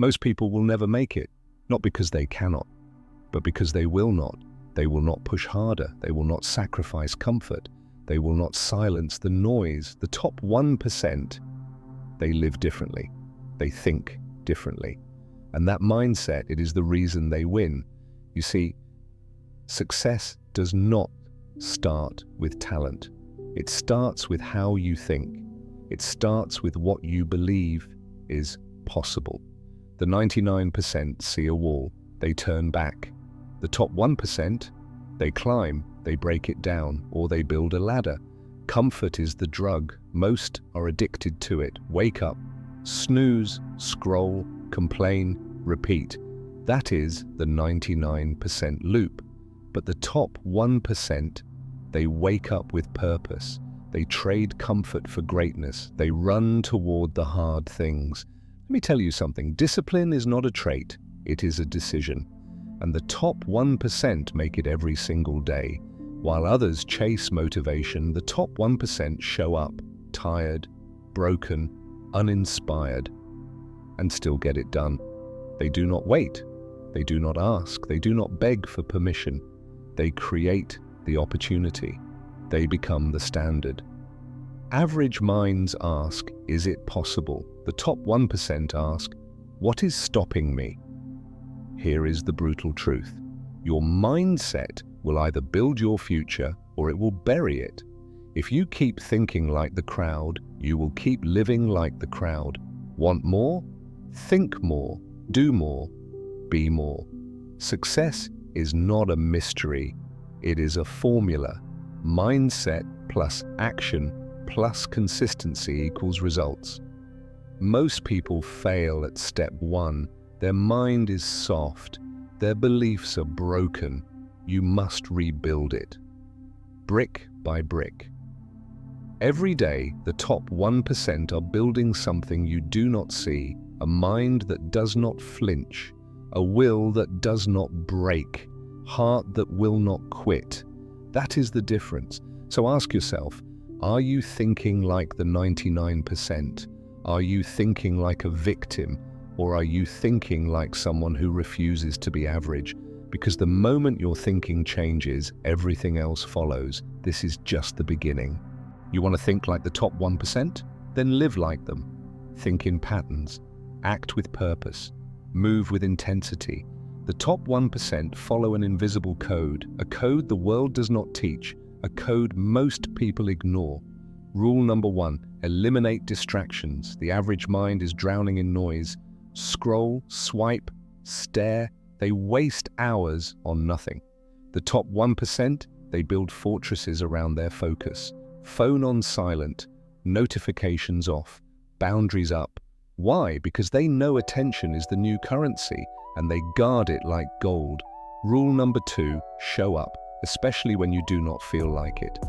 Most people will never make it, not because they cannot, but because they will not. They will not push harder. They will not sacrifice comfort. They will not silence the noise. The top 1%, they live differently. They think differently. And that mindset, it is the reason they win. You see, success does not start with talent. It starts with how you think. It starts with what you believe is possible. The 99% see a wall. They turn back. The top 1%, they climb, they break it down, or they build a ladder. Comfort is the drug. Most are addicted to it. Wake up, snooze, scroll, complain, repeat. That is the 99% loop. But the top 1%, they wake up with purpose. They trade comfort for greatness. They run toward the hard things. Let me tell you something. Discipline is not a trait. It is a decision. And the top 1% make it every single day. While others chase motivation, the top 1% show up, tired, broken, uninspired, and still get it done. They do not wait. They do not ask. They do not beg for permission. They create the opportunity. They become the standard. Average minds ask, is it possible? The top 1% ask, what is stopping me? Here is the brutal truth. Your mindset will either build your future or it will bury it. If you keep thinking like the crowd, you will keep living like the crowd. Want more? Think more. Do more. Be more. Success is not a mystery. It is a formula. Mindset plus action plus consistency equals results. Most people fail at step 1. Their mind is soft. Their beliefs are broken. You must rebuild it. Brick by brick. Every day, the top 1% are building something you do not see, a mind that does not flinch, a will that does not break, heart that will not quit. That is the difference. So ask yourself, are you thinking like the 99%? Are you thinking like a victim? Or are you thinking like someone who refuses to be average? Because the moment your thinking changes, everything else follows. This is just the beginning. You want to think like the top 1%? Then live like them. Think in patterns. Act with purpose. Move with intensity. The top 1% follow an invisible code, a code the world does not teach, a code most people ignore. Rule number 1, eliminate distractions. The average mind is drowning in noise. Scroll, swipe, stare. They waste hours on nothing. The top 1%, they build fortresses around their focus. Phone on silent, notifications off, boundaries up. Why? Because they know attention is the new currency and they guard it like gold. Rule number 2, show up, especially when you do not feel like it.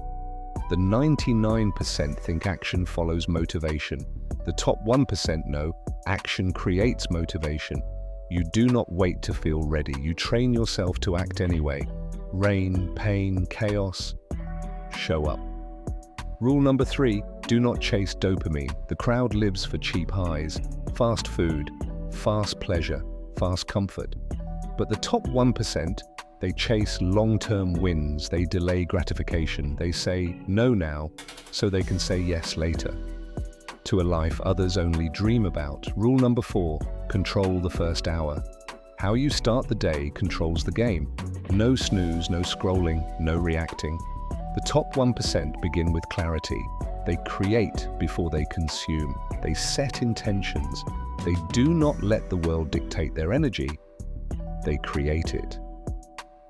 The 99% think action follows motivation. The top 1% know action creates motivation. You do not wait to feel ready. You train yourself to act anyway. Rain, pain, chaos, show up. Rule number 3, do not chase dopamine. The crowd lives for cheap highs, fast food, fast pleasure, fast comfort. But the top 1%, they chase long-term wins. They delay gratification. They say no now so they can say yes later to a life others only dream about. Rule number 4, control the first hour. How you start the day controls the game. No snooze, no scrolling, no reacting. The top 1% begin with clarity. They create before they consume. They set intentions. They do not let the world dictate their energy. They create it.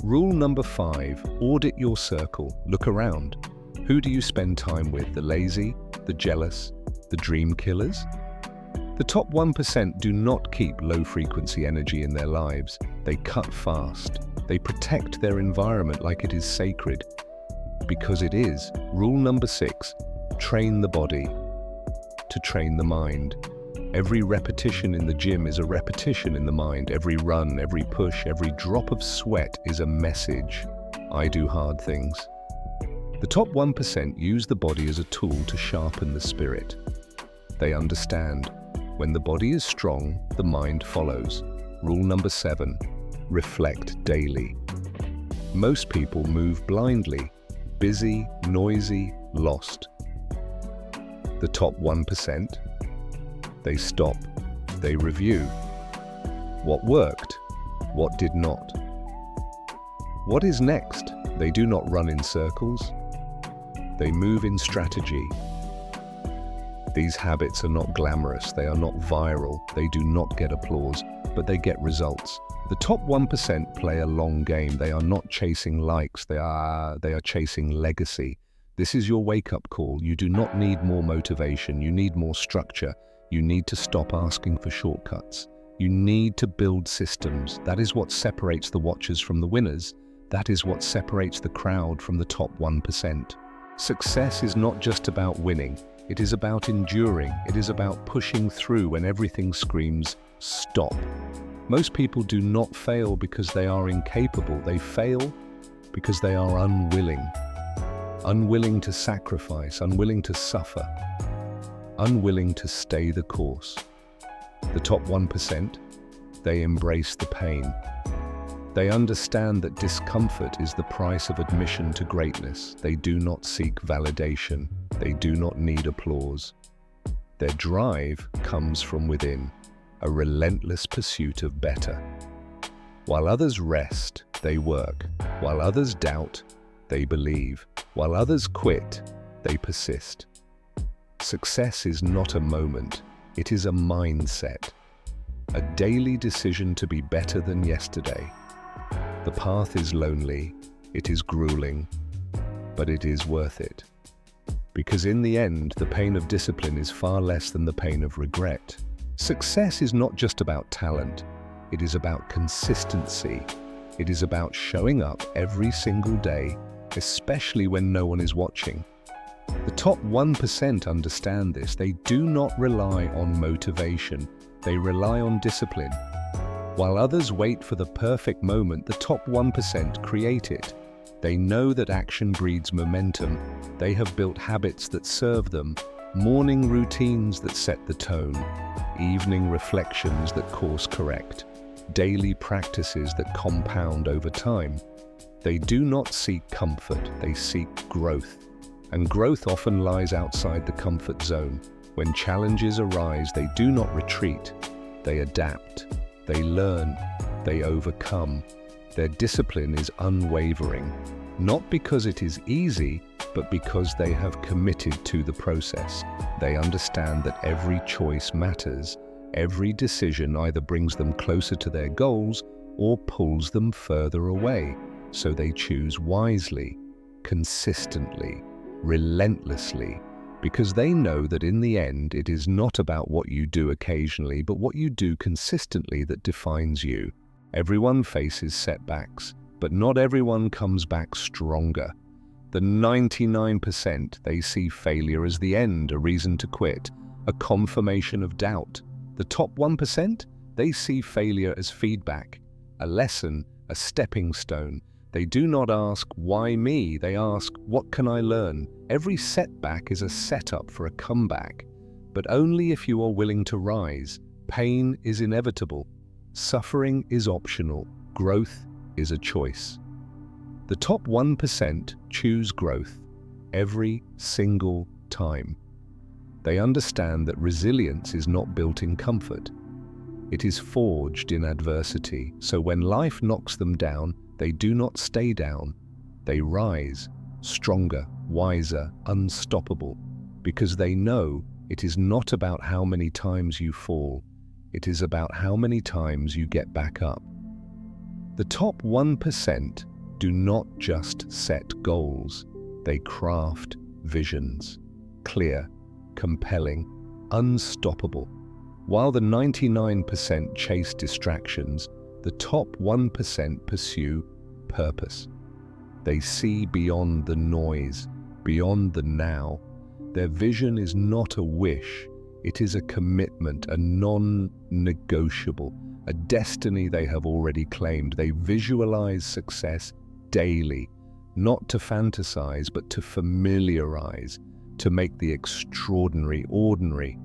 Rule number 5, audit your circle. Look around. Who do you spend time with? The lazy, the jealous, the dream killers? The top 1% do not keep low-frequency energy in their lives. They cut fast. They protect their environment like it is sacred. Because it is. Rule number 6, train the body to train the mind. Every repetition in the gym is a repetition in the mind. Every run, every push, every drop of sweat is a message. I do hard things. The top 1% use the body as a tool to sharpen the spirit. They understand. When the body is strong, the mind follows. Rule number 7, reflect daily. Most people move blindly, busy, noisy, lost. The top 1%, they stop, they review. What worked? What did not? What is next? They do not run in circles. They move in strategy. These habits are not glamorous, they are not viral, they do not get applause, but they get results. The top 1% play a long game. They are not chasing likes, they are chasing legacy. This is your wake-up call. You do not need more motivation, you need more structure. You need to stop asking for shortcuts. You need to build systems. That is what separates the watchers from the winners. That is what separates the crowd from the top 1%. Success is not just about winning. It is about enduring. It is about pushing through when everything screams, stop. Most people do not fail because they are incapable. They fail because they are unwilling. Unwilling to sacrifice, unwilling to suffer, unwilling to stay the course. The top 1%, they embrace the pain. They understand that discomfort is the price of admission to greatness. They do not seek validation. They do not need applause. Their drive comes from within, a relentless pursuit of better. While others rest, they work. While others doubt, they believe. While others quit, they persist. Success is not a moment, it is a mindset. A daily decision to be better than yesterday. The path is lonely, it is grueling, but it is worth it. Because in the end, the pain of discipline is far less than the pain of regret. Success is not just about talent, it is about consistency. It is about showing up every single day, especially when no one is watching. The top 1% understand this. They do not rely on motivation, they rely on discipline. While others wait for the perfect moment, the top 1% create it. They know that action breeds momentum. They have built habits that serve them, morning routines that set the tone, evening reflections that course correct, daily practices that compound over time. They do not seek comfort, they seek growth. And growth often lies outside the comfort zone. When challenges arise, they do not retreat. They adapt, they learn, they overcome. Their discipline is unwavering, not because it is easy, but because they have committed to the process. They understand that every choice matters. Every decision either brings them closer to their goals or pulls them further away. So they choose wisely, consistently, relentlessly, because they know that in the end it is not about what you do occasionally, but what you do consistently that defines you. Everyone faces setbacks, but not everyone comes back stronger. The 99%, they see failure as the end, a reason to quit, a confirmation of doubt. The top 1%, they see failure as feedback, a lesson, a stepping stone. They do not ask, why me? They ask, what can I learn? Every setback is a setup for a comeback, but only if you are willing to rise. Pain is inevitable. Suffering is optional. Growth is a choice. The top 1% choose growth every single time. They understand that resilience is not built in comfort. It is forged in adversity. So when life knocks them down, they do not stay down. They rise, stronger, wiser, unstoppable, because they know it is not about how many times you fall. It is about how many times you get back up. The top 1% do not just set goals. They craft visions, clear, compelling, unstoppable. While the 99% chase distractions, the top 1% pursue purpose. They see beyond the noise, beyond the now. Their vision is not a wish, it is a commitment, a non-negotiable, a destiny they have already claimed. They visualize success daily, not to fantasize, but to familiarize, to make the extraordinary ordinary.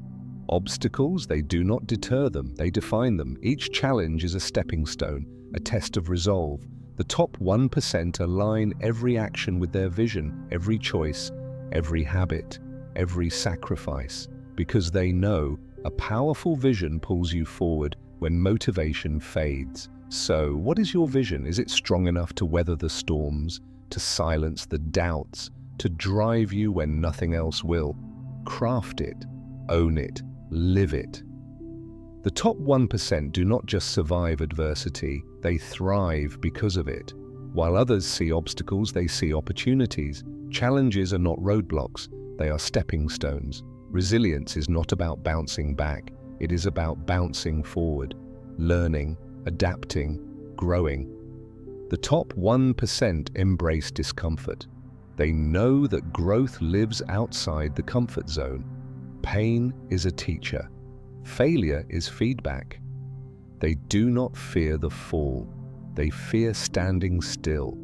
Obstacles, they do not deter them, they define them. Each challenge is a stepping stone, a test of resolve. The top 1% align every action with their vision, every choice, every habit, every sacrifice, because they know a powerful vision pulls you forward when motivation fades. So, what is your vision? Is it strong enough to weather the storms, to silence the doubts, to drive you when nothing else will? Craft it, own it, live it. The top 1% do not just survive adversity, they thrive because of it. While others see obstacles, they see opportunities. Challenges are not roadblocks, they are stepping stones. Resilience is not about bouncing back, it is about bouncing forward, learning, adapting, growing. The top 1% embrace discomfort. They know that growth lives outside the comfort zone. Pain is a teacher. Failure is feedback. They do not fear the fall. They fear standing still.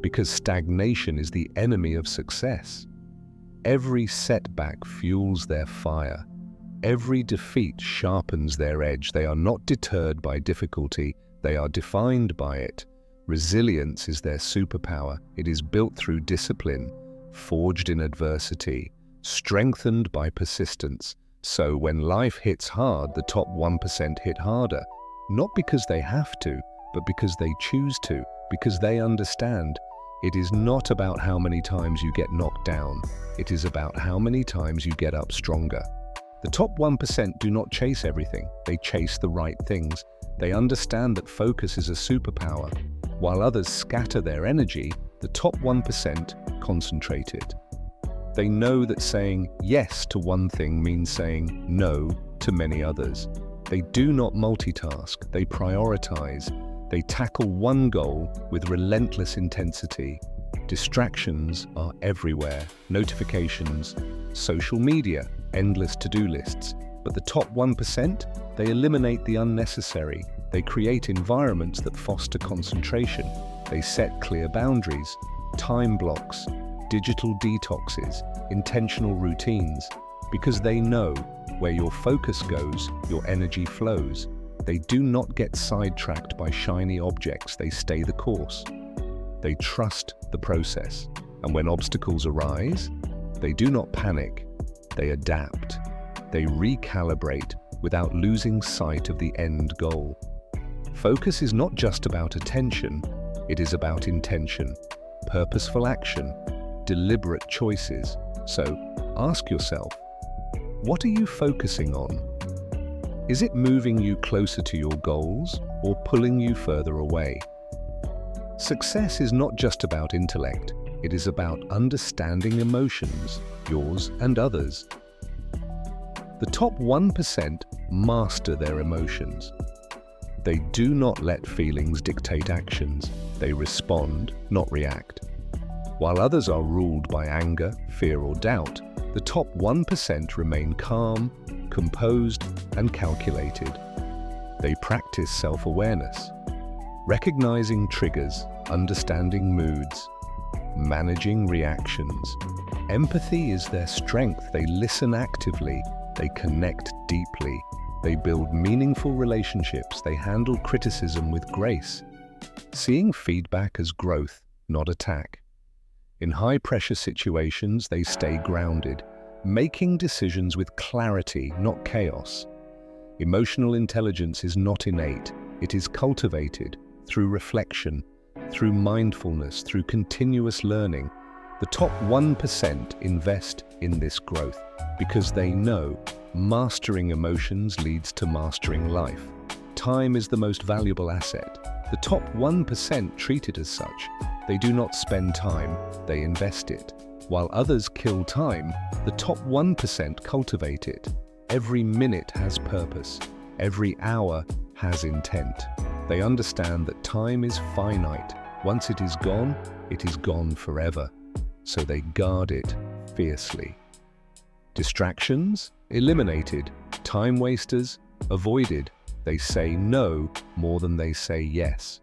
Because stagnation is the enemy of success. Every setback fuels their fire. Every defeat sharpens their edge. They are not deterred by difficulty. They are defined by it. Resilience is their superpower. It is built through discipline, forged in adversity, strengthened by persistence. So when life hits hard, the top 1% hit harder, not because they have to, but because they choose to, because they understand. It is not about how many times you get knocked down. It is about how many times you get up stronger. The top 1% do not chase everything. They chase the right things. They understand that focus is a superpower. While others scatter their energy, the top 1% concentrate it. They know that saying yes to one thing means saying no to many others. They do not multitask, they prioritize. They tackle one goal with relentless intensity. Distractions are everywhere. Notifications, social media, endless to-do lists. But the top 1%, they eliminate the unnecessary. They create environments that foster concentration. They set clear boundaries, time blocks, digital detoxes, intentional routines, because they know where your focus goes, your energy flows. They do not get sidetracked by shiny objects, they stay the course. They trust the process, and when obstacles arise, they do not panic, they adapt. They recalibrate without losing sight of the end goal. Focus is not just about attention, it is about intention, purposeful action, deliberate choices. So, ask yourself, what are you focusing on? Is it moving you closer to your goals or pulling you further away? Success is not just about intellect, it is about understanding emotions, yours and others. The top 1% master their emotions. They do not let feelings dictate actions. They respond, not react. While others are ruled by anger, fear or doubt, the top 1% remain calm, composed and calculated. They practice self-awareness, recognizing triggers, understanding moods, managing reactions. Empathy is their strength. They listen actively, they connect deeply, they build meaningful relationships, they handle criticism with grace, seeing feedback as growth, not attack. In high-pressure situations, they stay grounded, making decisions with clarity, not chaos. Emotional intelligence is not innate, it is cultivated through reflection, through mindfulness, through continuous learning. The top 1% invest in this growth because they know mastering emotions leads to mastering life. Time is the most valuable asset. The top 1% treat it as such. They do not spend time, they invest it. While others kill time, the top 1% cultivate it. Every minute has purpose. Every hour has intent. They understand that time is finite. Once it is gone forever. So they guard it fiercely. Distractions? Eliminated. Time wasters? Avoided. They say no more than they say yes.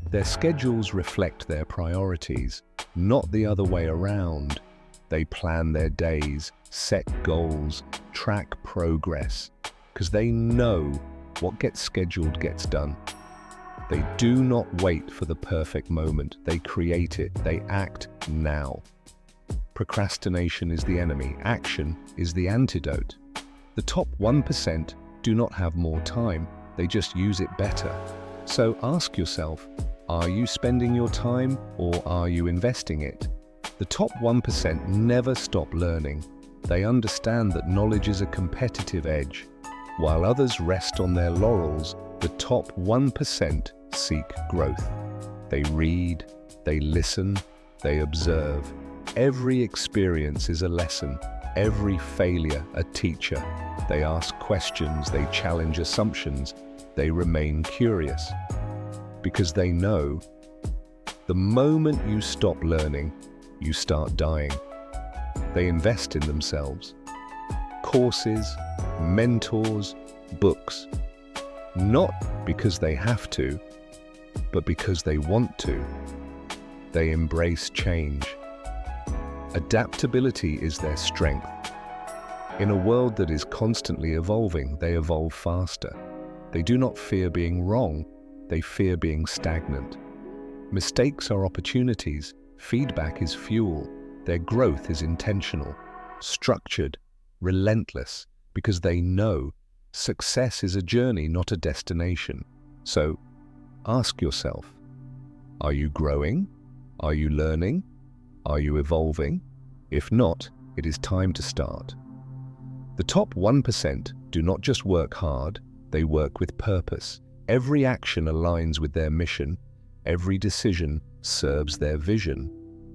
Their schedules reflect their priorities, not the other way around. They plan their days, set goals, track progress, because they know what gets scheduled gets done. They do not wait for the perfect moment. They create it. They act now. Procrastination is the enemy. Action is the antidote. The top 1% do not have more time. They just use it better. So ask yourself, are you spending your time or are you investing it? The top 1% never stop learning. They understand that knowledge is a competitive edge. While others rest on their laurels, the top 1% seek growth. They read, they listen, they observe. Every experience is a lesson, every failure a teacher. They ask questions, they challenge assumptions, they remain curious. Because they know, the moment you stop learning, you start dying. They invest in themselves. Courses, mentors, books. Not because they have to, but because they want to. They embrace change. Adaptability is their strength. In a world that is constantly evolving, they evolve faster. They do not fear being wrong, they fear being stagnant. Mistakes are opportunities, feedback is fuel, their growth is intentional, structured, relentless, because they know success is a journey, not a destination. So, ask yourself, are you growing? Are you learning? Are you evolving? If not, it is time to start. The top 1% do not just work hard, they work with purpose. Every action aligns with their mission, every decision serves their vision.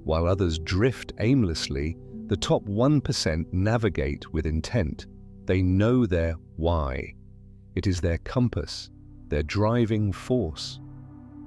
While others drift aimlessly, the top 1% navigate with intent. They know their why. It is their compass, their driving force.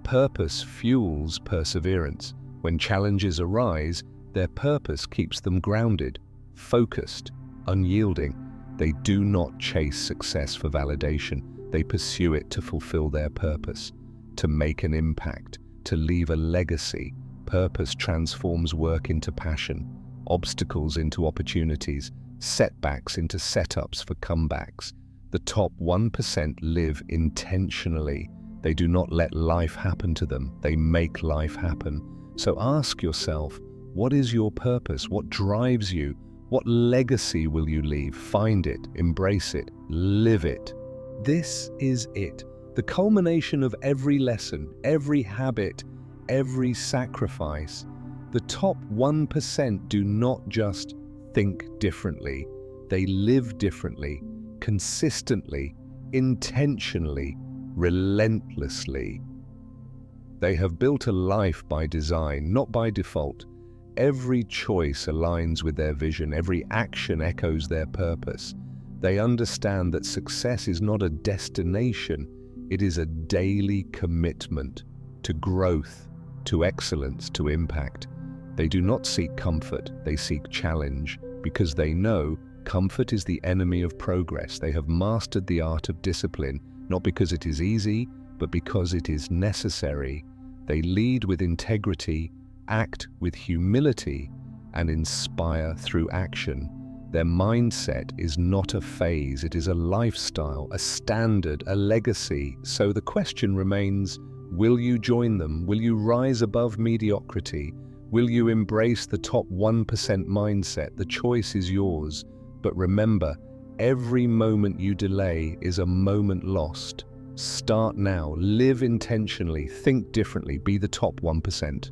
Purpose fuels perseverance. When challenges arise, their purpose keeps them grounded, focused, unyielding. They do not chase success for validation. They pursue it to fulfill their purpose, to make an impact, to leave a legacy. Purpose transforms work into passion, obstacles into opportunities, setbacks into setups for comebacks. The top 1% live intentionally. They do not let life happen to them. They make life happen. So ask yourself, what is your purpose? What drives you? What legacy will you leave? Find it, embrace it, live it. This is it, the culmination of every lesson, every habit, every sacrifice. The top 1% do not just think differently, they live differently, consistently, intentionally, relentlessly. They have built a life by design, not by default. Every choice aligns with their vision, every action echoes their purpose. They understand that success is not a destination, it is a daily commitment to growth, to excellence, to impact. They do not seek comfort, they seek challenge, because they know comfort is the enemy of progress. They have mastered the art of discipline, not because it is easy, but because it is necessary. They lead with integrity, act with humility, and inspire through action. Their mindset is not a phase, it is a lifestyle, a standard, a legacy. So the question remains, will you join them? Will you rise above mediocrity? Will you embrace the top 1% mindset? The choice is yours. But remember, every moment you delay is a moment lost. Start now, live intentionally, think differently, be the top 1%.